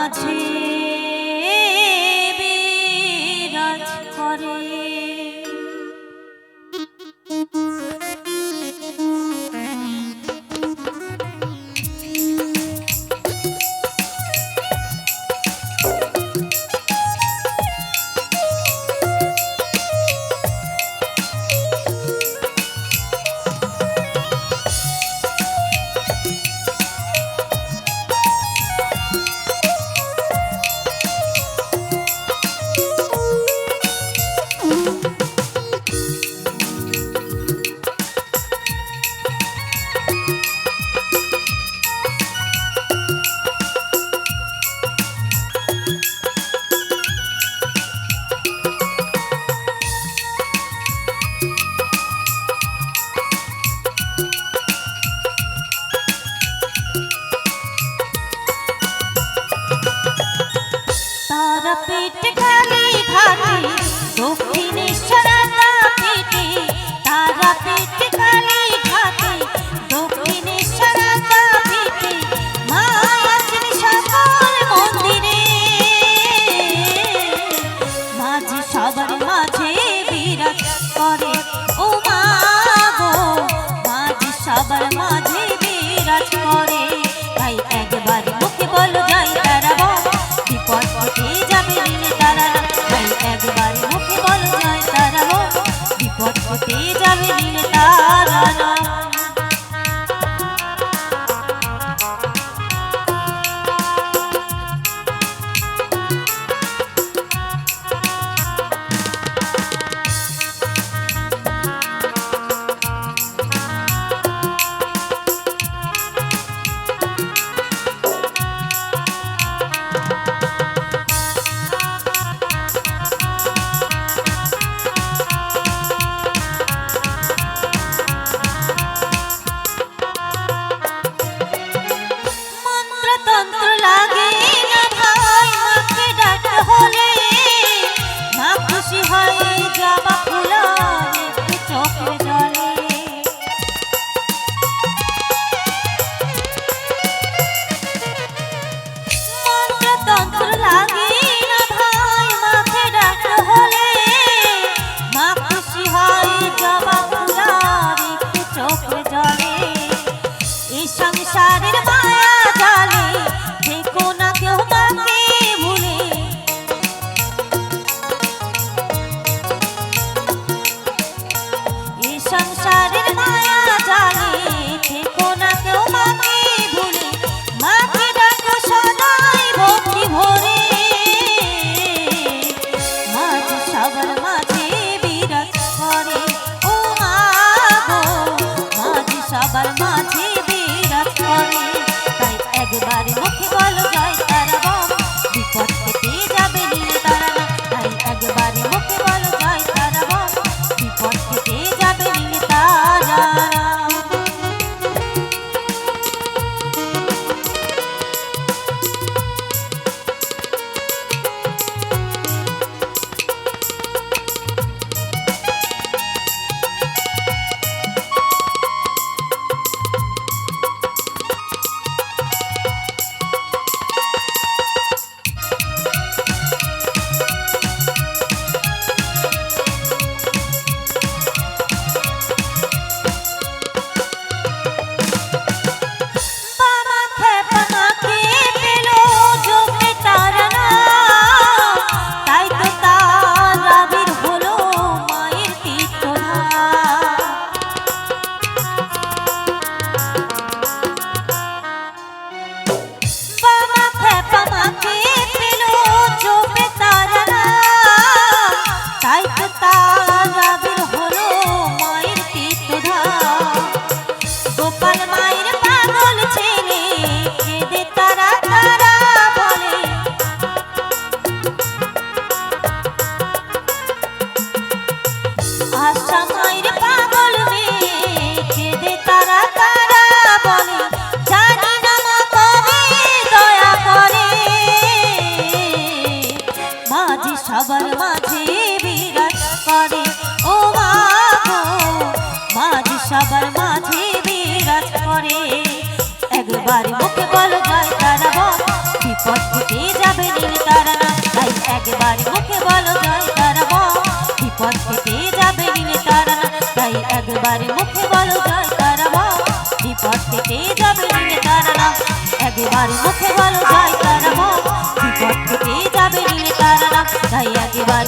মাঝে বিরাজ করে। तारा पेट खाली घाटे दक्षिणेश्वर पेटे, तारा पेट खाली घाटे दक्षिणेश्वर पेटे, मा आছেন সকল মন্দিরে, মাঝে সবার মাঝে বিরাজ করে। ও মা গো মাঝে সবার মাঝে বিরাজ করে। তাই একবার মুখে বলো জয় তারা বিপদ কেটে যাবে নীলে তারা, তাই একবার মুখে বলো জয় তারা বিপদ কেটে যাবে নীলে তারা। তন্ত্র লাগে না ভাই মাকে ডাকতে হলে, মা খুশি হয় জবা ফুল একটু চোখে জলে। মন্ত্রতন্ত্র লাগে না ভাই মাকে ডাকতে হলে, মা খুশি হয় জবা ফুল একটু চোখে জলে। এই সংসারের মায়া জালে দেখো না কেউ মাকে ভুলে, এই সংসারের মায়া জালে দেখো না কেউ মাকে ভুলে, মাকে ডাকো সদাই ভক্তি ভরে, মাঝে সবার মাঝে বিরাজ করে। ও মা গো মাঝে সবার মাঝে বিরাজ করে। তাই একবার মুখে বলো জয় তারা বিপদ কেটে যাবে নীলে তারা, তাই একবার মুখে বলো জয় তারা বিপদ কেটে যাবে নীলে তারা। সবার মাঝে বিরাজ করে। ও মা গো মাঝে সবার মাঝে বিরাজ করে। একবার মুখে বলো জয় তারা বিপদ কেটে একবার মুখে বলো জয় তারা মা, বিপদ কেটে যাবে নীলে তারা নাম। তাই একবার